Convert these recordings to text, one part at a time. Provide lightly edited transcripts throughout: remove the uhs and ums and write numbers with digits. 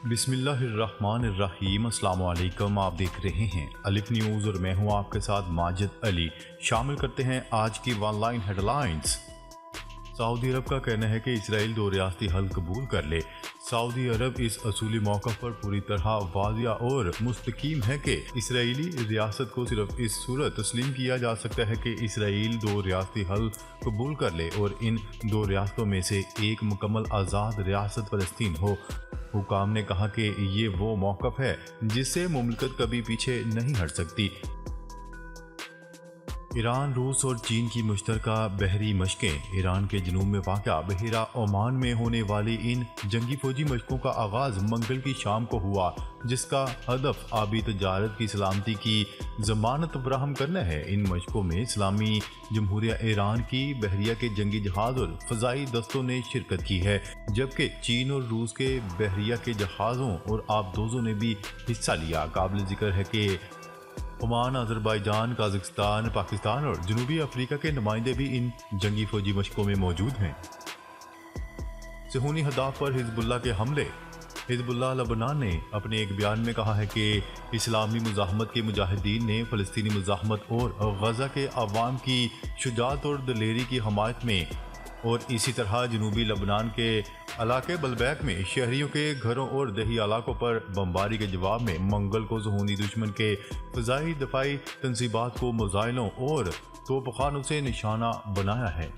بسم اللہ الرحمن الرحیم۔ السلام علیکم، آپ دیکھ رہے ہیں الف نیوز اور میں ہوں آپ کے ساتھ ماجد علی۔ شامل کرتے ہیں آج کی ون لائن ہیڈ لائنز۔ سعودی عرب کا کہنا ہے کہ اسرائیل دو ریاستی حل قبول کر لے۔ سعودی عرب اس اصولی موقع پر پوری طرح واضح اور مستقیم ہے کہ اسرائیلی ریاست کو صرف اس صورت تسلیم کیا جا سکتا ہے کہ اسرائیل دو ریاستی حل قبول کر لے اور ان دو ریاستوں میں سے ایک مکمل آزاد ریاست فلسطین ہو۔ حکام نے کہا کہ یہ وہ موقف ہے جس سے مملکت کبھی پیچھے نہیں ہٹ سکتی۔ ایران، روس اور چین کی مشترکہ بحری مشقیں۔ ایران کے جنوب میں واقع بحیرہ عمان میں ہونے والی ان جنگی فوجی مشقوں کا آغاز منگل کی شام کو ہوا، جس کا ہدف آبی تجارت کی سلامتی کی ضمانت فراہم کرنا ہے۔ ان مشقوں میں اسلامی جمہوریہ ایران کی بحریہ کے جنگی جہاز اور فضائی دستوں نے شرکت کی ہے، جبکہ چین اور روس کے بحریہ کے جہازوں اور آبدوزوں نے بھی حصہ لیا۔ قابل ذکر ہے کہ عمان، آذربائیجان، قازقستان، پاکستان اور جنوبی افریقہ کے نمائندے بھی ان جنگی فوجی مشقوں میں موجود ہیں۔ صہیونی اہداف پر حزب اللہ کے حملے۔ حزب اللہ لبنان نے اپنے ایک بیان میں کہا ہے کہ اسلامی مزاحمت کے مجاہدین نے فلسطینی مزاحمت اور غزہ کے عوام کی شجاعت اور دلیری کی حمایت میں اور اسی طرح جنوبی لبنان کے علاقے بلبیک میں شہریوں کے گھروں اور دیہی علاقوں پر بمباری کے جواب میں منگل کو صہیونی دشمن کے فضائی دفاعی تنصیبات کو میزائلوں اور توپخانوں سے نشانہ بنایا ہے۔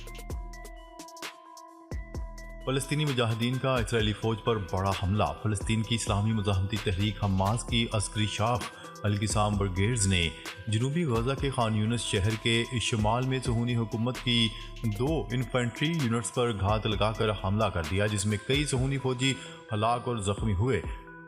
فلسطینی مجاہدین کا اسرائیلی فوج پر بڑا حملہ۔ فلسطین کی اسلامی مزاحمتی تحریک حماس کی عسکری شاخ القسام بریگیڈز نے جنوبی غزہ کے خان یونس شہر کے شمال میں صہیونی حکومت کی 2 انفینٹری یونٹس پر گھات لگا کر حملہ کر دیا، جس میں کئی صہیونی فوجی ہلاک اور زخمی ہوئے۔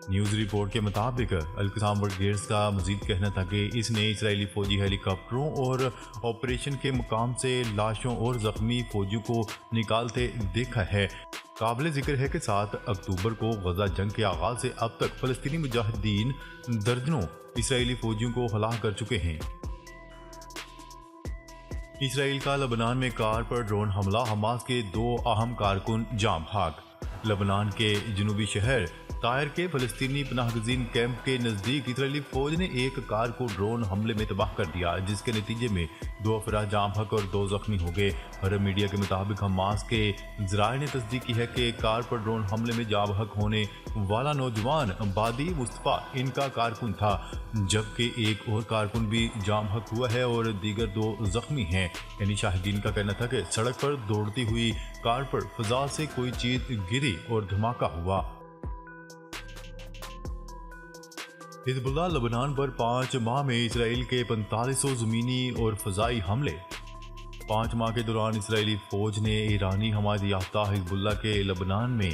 نیوز رپورٹ کے مطابق القسام بریگیڈز کا مزید کہنا تھا کہ اس نے اسرائیلی فوجی ہیلی کاپٹروں اور آپریشن کے مقام سے لاشوں اور زخمی فوجیوں کو نکالتے دیکھا ہے۔ قابل ذکر ہے کہ 7 اکتوبر کو غزہ جنگ کے آغاز سے اب تک فلسطینی مجاہدین درجنوں اسرائیلی فوجیوں کو ہلاک کر چکے ہیں۔ اسرائیل کا لبنان میں کار پر ڈرون حملہ۔ حماس کے 2 اہم کارکن جاں بحق۔ لبنان کے جنوبی شہر طائر کے فلسطینی پناہ گزین کیمپ کے نزدیک اسرائیلی فوج نے ایک کار کو ڈرون حملے میں تباہ کر دیا، جس کے نتیجے میں 2 افراد جاں بحق اور 2 زخمی ہو گئے۔ عرب میڈیا کے مطابق حماس کے ذرائع نے تصدیق کی ہے کہ کار پر ڈرون حملے میں جاں بحق ہونے والا نوجوان بادی مصطفیٰ ان کا کارکن تھا، جبکہ ایک اور کارکن بھی جاں بحق ہوا ہے اور دیگر 2 زخمی ہیں۔ یعنی شاہدین کا کہنا تھا کہ سڑک پر دوڑتی ہوئی کار پر فضا سے کوئی چیز گری اور دھماکہ ہوا۔ حزب اللہ لبنان پر 5 ماہ میں اسرائیل کے 4500 زمینی اور فضائی حملے۔ 5 ماہ کے دوران اسرائیلی فوج نے ایرانی حمایت یافتہ حزب اللہ کے لبنان میں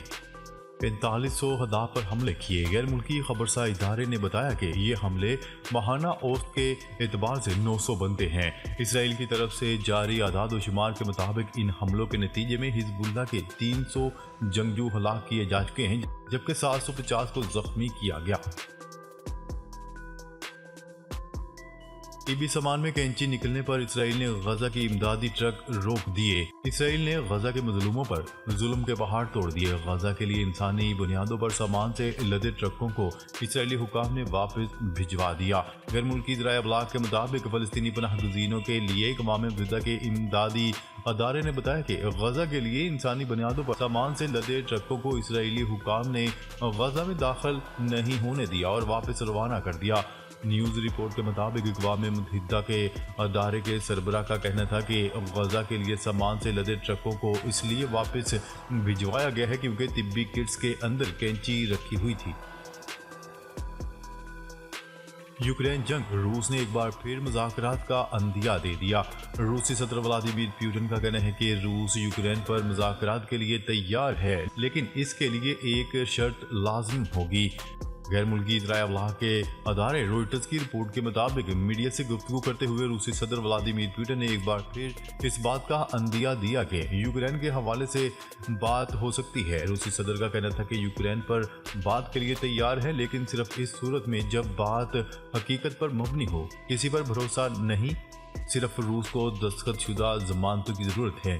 4500 اہداف پر حملے کیے۔ غیر ملکی خبرساں ادارے نے بتایا کہ یہ حملے ماہانہ اوسط کے اعتبار سے 900 بنتے ہیں۔ اسرائیل کی طرف سے جاری اعداد و شمار کے مطابق ان حملوں کے نتیجے میں حزب اللہ کے 300 جنگجو ہلاک کیے جا چکے ہیں، جبکہ 750 کو زخمی کیا گیا۔ طبی سامان میں کینچی نکلنے پر اسرائیل نے غزہ کی امدادی ٹرک روک دیے۔ اسرائیل نے غزہ کے مظلوموں پر ظلم کے پہاڑ توڑ دیے۔ غزہ کے لیے انسانی بنیادوں پر سامان سے لدے ٹرکوں کو اسرائیلی حکام نے واپس بھجوا دیا۔ غیر ملکی ذرائع ابلاغ کے مطابق فلسطینی پناہ گزینوں کے لیے اقوام متحدہ کے امدادی ادارے نے بتایا کہ غزہ کے لیے انسانی بنیادوں پر سامان سے لدے ٹرکوں کو اسرائیلی حکام نے غزہ میں داخل نہیں ہونے دیا اور واپس روانہ کر دیا۔ نیوز رپورٹ کے مطابق اقوام متحدہ کے ادارے کے سربراہ کا کہنا تھا کہ غزہ کے لیے سامان سے لدے ٹرکوں کو اس لیے واپس بھجوایا گیا ہے کیونکہ طبی کٹس کے اندر کینچی رکھی ہوئی تھی۔ یوکرین جنگ۔ روس نے ایک بار پھر مذاکرات کا عندیہ دے دیا۔ روسی صدر ولادیمیر پوٹن کا کہنا ہے کہ روس یوکرین پر مذاکرات کے لیے تیار ہے، لیکن اس کے لیے ایک شرط لازم ہوگی۔ غیر ملکی ذرائع ابلاغ کے ادارے روئٹرز کی رپورٹ کے مطابق میڈیا سے گفتگو کرتے ہوئے روسی صدر ولادیمیر پوٹن نے ایک بار پھر اس بات کا عندیہ دیا کہ یوکرین کے حوالے سے بات ہو سکتی ہے۔ روسی صدر کا کہنا تھا کہ یوکرین پر بات کے لیے تیار ہے، لیکن صرف اس صورت میں جب بات حقیقت پر مبنی ہو۔ کسی پر بھروسہ نہیں، صرف روس کو دستخط شدہ ضمانتوں کی ضرورت ہے۔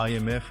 IMF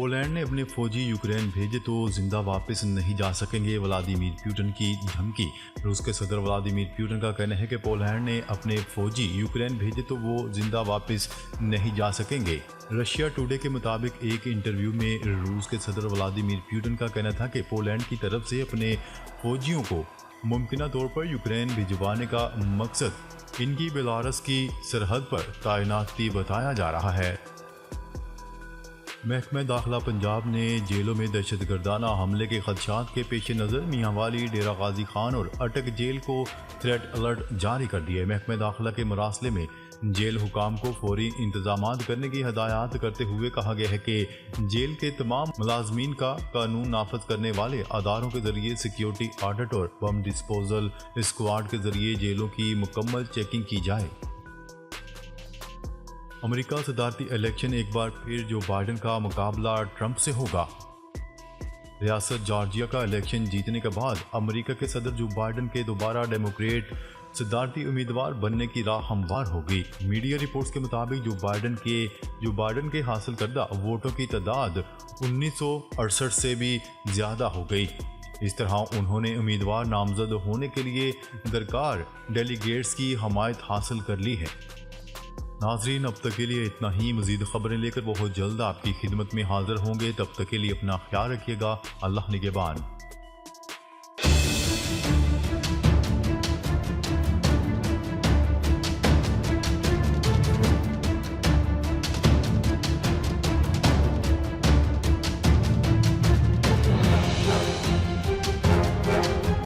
پولینڈ نے اپنے فوجی یوکرین بھیجے تو زندہ واپس نہیں جا سکیں گے، ولادیمیر پوٹن کی دھمکی۔ روس کے صدر ولادیمیر پوٹن کا کہنا ہے کہ پولینڈ نے اپنے فوجی یوکرین بھیجے تو وہ زندہ واپس نہیں جا سکیں گے۔ رشیا ٹوڈے کے مطابق ایک انٹرویو میں روس کے صدر ولادیمیر پوٹن کا کہنا تھا کہ پولینڈ کی طرف سے اپنے فوجیوں کو ممکنہ طور پر یوکرین بھجوانے کا مقصد ان کی بیلاروس کی سرحد پر تعیناتی بتایا جا رہا ہے۔ محکمہ داخلہ پنجاب نے جیلوں میں دہشت گردانہ حملے کے خدشات کے پیش نظر میاں والی، ڈیرہ غازی خان اور اٹک جیل کو تھریٹ الرٹ جاری کر دیا ہے۔ محکمہ داخلہ کے مراسلے میں جیل حکام کو فوری انتظامات کرنے کی ہدایات کرتے ہوئے کہا گیا ہے کہ جیل کے تمام ملازمین کا قانون نافذ کرنے والے اداروں کے ذریعے سیکیورٹی آڈٹ اور بم ڈسپوزل اسکواڈ کے ذریعے جیلوں کی مکمل چیکنگ کی جائے۔ امریکہ صدارتی الیکشن ایک بار پھر جو بائیڈن کا مقابلہ ٹرمپ سے ہوگا۔ ریاست جارجیا کا الیکشن جیتنے کے بعد امریکہ کے صدر جو بائیڈن کے دوبارہ ڈیموکریٹ صدارتی امیدوار بننے کی راہ ہموار ہوگی۔ میڈیا رپورٹس کے مطابق جو بائیڈن کے حاصل کردہ ووٹوں کی تعداد 1968 سے بھی زیادہ ہو گئی۔ اس طرح انہوں نے امیدوار نامزد ہونے کے لیے درکار ڈیلیگیٹس کی حمایت حاصل کر لی ہے۔ ناظرین، اب تک کے لیے اتنا ہی۔ مزید خبریں لے کر بہت جلد آپ کی خدمت میں حاضر ہوں گے۔ تب تک کے لیے اپنا خیال رکھیے گا۔ اللہ نگہبان۔